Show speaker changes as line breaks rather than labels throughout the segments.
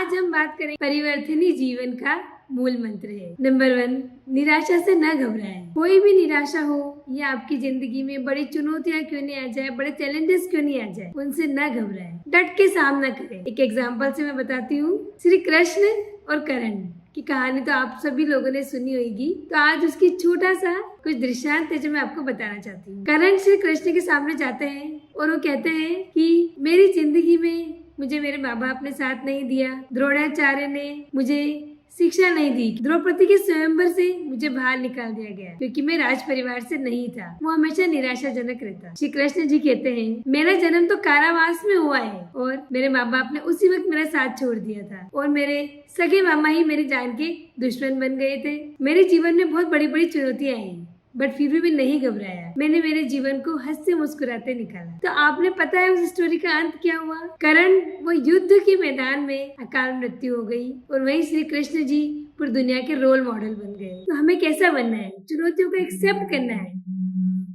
आज हम बात करें परिवर्तनीय जीवन का मूल मंत्र है। नंबर 1, निराशा से न घबराएं। कोई भी निराशा हो या आपकी जिंदगी में बड़ी चुनौतियां क्यों नहीं आ जाए, बड़े चैलेंजेस क्यों नहीं आ जाए, उनसे न घबराएं, डट के सामना करें। एक एग्जांपल से मैं बताती हूँ। श्री कृष्ण और करण की कहानी तो आप सभी लोगों ने सुनी होगी, तो आज उसकी छोटा सा कुछ दृष्टांत है जो मैं आपको बताना चाहती हूँ। करण श्री कृष्ण के सामने जाते हैं और वो कहते हैं कि मेरी जिंदगी में मुझे मेरे माँ बाप ने साथ नहीं दिया, द्रोणाचार्य ने मुझे शिक्षा नहीं दी, द्रौपदी के स्वयंवर से मुझे बाहर निकाल दिया गया क्योंकि मैं राज परिवार से नहीं था। वो हमेशा निराशाजनक रहता। श्री कृष्ण जी कहते हैं मेरा जन्म तो कारावास में हुआ है और मेरे माँ बाप ने उसी वक्त मेरा साथ छोड़ दिया था और मेरे सगे मामा ही मेरी जान के दुश्मन बन गए थे। मेरे जीवन में बहुत बड़ी बड़ी चुनौतियां आई, बट फिर भी मैं नहीं घबराया। मैंने मेरे जीवन को हंसते मुस्कुराते निकाला। तो आपने पता है उस स्टोरी का अंत क्या हुआ? करण वो युद्ध के मैदान में अकाल मृत्यु हो गई और वहीं श्री कृष्ण जी पूरी दुनिया के रोल मॉडल बन गए। तो हमें कैसा बनना है? चुनौतियों को एक्सेप्ट करना है।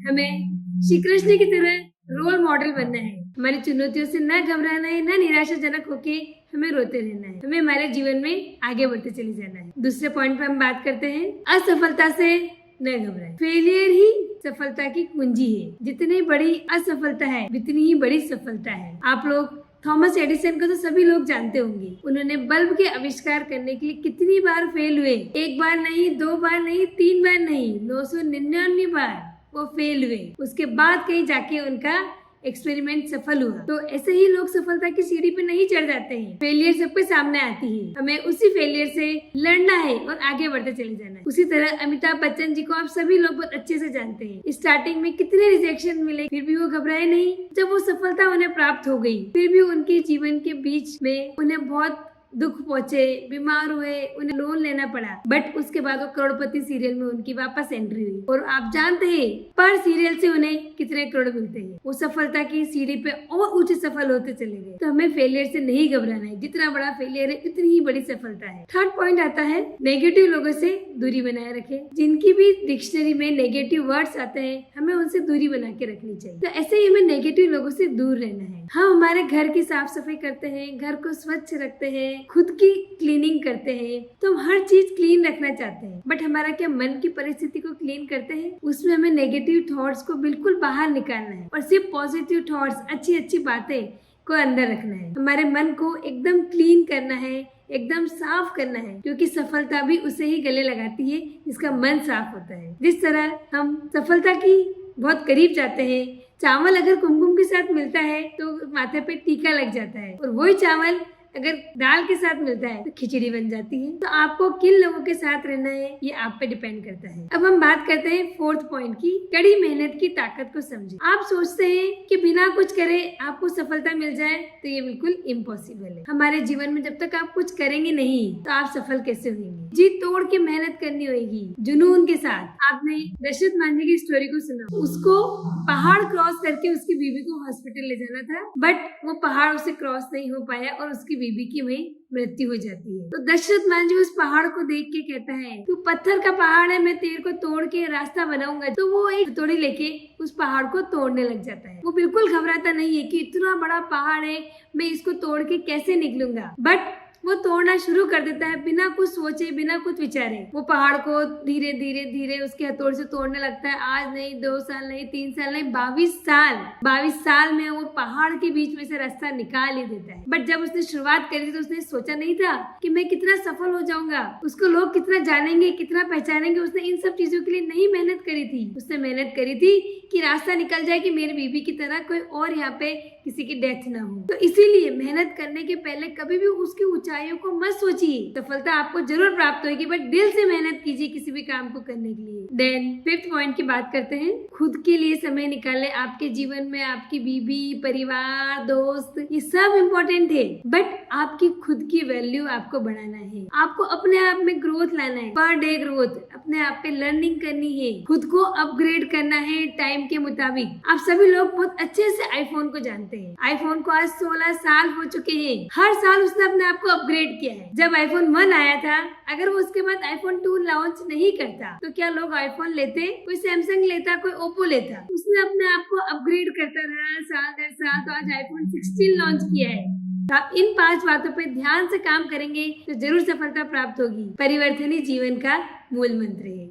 हमें श्री कृष्ण की तरह रोल मॉडल बनना है। हमारी चुनौतियों से न घबराना है, न निराशाजनक होके हमें रोते रहना है। हमें हमारे जीवन में आगे बढ़ते चले जाना है। दूसरे पॉइंट पे हम बात करते हैं असफलता से न घबराएं। फेलियर ही सफलता की कुंजी है। जितनी बड़ी असफलता है उतनी ही बड़ी सफलता है। आप लोग थॉमस एडिसन को तो सभी लोग जानते होंगे। उन्होंने बल्ब के आविष्कार करने के लिए कितनी बार फेल हुए? 1 बार नहीं, 2 बार नहीं, 3 बार नहीं, 999 बार वो फेल हुए। उसके बाद कहीं जाके उनका एक्सपेरिमेंट सफल हुआ। तो ऐसे ही लोग सफलता की सीढ़ी पे नहीं चढ़ जाते हैं। फेलियर सबके सामने आती है, हमें उसी फेलियर से लड़ना है और आगे बढ़ते चले जाना है। उसी तरह अमिताभ बच्चन जी को आप सभी लोग बहुत अच्छे से जानते हैं। स्टार्टिंग में कितने रिजेक्शन मिले, फिर भी वो घबराए नहीं। जब वो सफलता उन्हें प्राप्त हो गई, फिर भी उनके जीवन के बीच में उन्हें बहुत दुख पहुंचे, बीमार हुए, उन्हें लोन लेना पड़ा, बट उसके बाद वो करोड़पति सीरियल में उनकी वापस एंट्री हुई। और आप जानते हैं पर सीरियल से उन्हें कितने करोड़ मिलते हैं। वो सफलता की सीढ़ी पे और ऊंचे सफल होते चले गए। तो हमें फेलियर से नहीं घबराना है। जितना बड़ा फेलियर है उतनी ही बड़ी सफलता है। थर्ड पॉइंट आता है नेगेटिव लोगों से दूरी बनाए रखें। जिनकी भी डिक्शनरी में नेगेटिव वर्ड्स आते हैं हमें उनसे दूरी बना के रखनी चाहिए। तो ऐसे ही हमें नेगेटिव लोगों से दूर रहना है। हम हमारे घर की साफ सफाई करते हैं, घर को स्वच्छ रखते हैं, खुद की क्लीनिंग करते हैं, तो हम हर चीज क्लीन रखना चाहते हैं, बट हमारा क्या मन की परिस्थिति को क्लीन करते हैं? उसमें हमें नेगेटिव थॉट्स को बिल्कुल बाहर निकालना है और सिर्फ पॉजिटिव थॉट्स, अच्छी अच्छी बातें को अंदर रखना है। हमारे मन को एकदम क्लीन करना है, एकदम साफ करना है, क्योंकि सफलता भी उसे ही गले लगाती है जिसका मन साफ होता है। जिस तरह हम सफलता की बहुत करीब जाते हैं, चावल अगर कुमकुम के साथ मिलता है तो माथे पे टीका लग जाता है, और वही चावल अगर दाल के साथ मिलता है तो खिचड़ी बन जाती है। तो आपको किन लोगों के साथ रहना है ये आप पे डिपेंड करता है। अब हम बात करते हैं फोर्थ पॉइंट की, कड़ी मेहनत की ताकत को समझें। आप सोचते हैं कि बिना कुछ करे आपको सफलता मिल जाए, तो ये बिल्कुल इम्पॉसिबल है। हमारे जीवन में जब तक आप कुछ करेंगे नहीं तो आप सफल कैसे होंगे? जी तोड़ के मेहनत करनी होगी, जुनून के साथ। आपने दशरथ मांझी की स्टोरी को सुना। उसको पहाड़ क्रॉस करके उसकी बीवी को हॉस्पिटल ले जाना था, बट वो पहाड़ उसे क्रॉस नहीं हो पाया और उसकी बीबी की वहीं मृत्यु हो जाती है। तो दशरथ मांझी उस पहाड़ को देख के कहता है तू पत्थर का पहाड़ है, मैं तेरे को तोड़ के रास्ता बनाऊंगा। तो वो एक हथौड़ी लेके उस पहाड़ को तोड़ने लग जाता है। वो बिल्कुल घबराता नहीं है कि इतना बड़ा पहाड़ है, मैं इसको तोड़ के कैसे निकलूंगा, बट वो तोड़ना शुरू कर देता है बिना कुछ सोचे, बिना कुछ विचारे। वो पहाड़ को धीरे धीरे धीरे उसके हथौड़े से तोड़ने लगता है। आज नहीं, 2 साल नहीं, 3 साल नहीं, 22 साल में वो पहाड़ के बीच में से रास्ता निकाल ही देता है। बट जब उसने शुरुआत करी थी तो उसने सोचा नहीं था कि मैं कितना सफल हो जाऊंगा, उसको लोग कितना जानेंगे, कितना पहचानेंगे। उसने इन सब चीजों के लिए नहीं मेहनत करी थी। उसने मेहनत करी थी कि रास्ता निकल जाए कि मेरी बीबी की तरह कोई और यहाँ पे किसी की डेथ ना हो। तो इसीलिए मेहनत करने के पहले कभी भी उसकी ऊंचाइयों को मत सोचिए। सफलता आपको जरूर प्राप्त होगी, बट दिल से मेहनत कीजिए किसी भी काम को करने के लिए। देन फिफ्थ पॉइंट की बात करते हैं, खुद के लिए समय निकालें। आपके जीवन में आपकी बीबी, परिवार, दोस्त, ये सब इम्पोर्टेंट है, बट आपकी खुद की वैल्यू आपको बढ़ाना है। आपको अपने आप में ग्रोथ लाना है, पर डे ग्रोथ, अपने आप पे लर्निंग करनी है, खुद को अपग्रेड करना है टाइम के मुताबिक। आप सभी लोग बहुत अच्छे से आईफोन को जानते हैं। आईफोन को आज 16 साल हो चुके हैं। हर साल उसने अपने आप को अपग्रेड किया है। जब आईफोन 1 आया था, अगर वो उसके बाद आईफोन 2 लॉन्च नहीं करता तो क्या लोग आईफोन लेते? कोई सैमसंग लेता, कोई ओप्पो लेता। उसने अपने आप को अपग्रेड करता रहा साल दर साल, तो आज आईफोन 16 लॉन्च किया है। तो आप इन 5 बातों पे ध्यान से काम करेंगे तो जरूर सफलता प्राप्त होगी। परिवर्तन ही जीवन का मूल मंत्र है।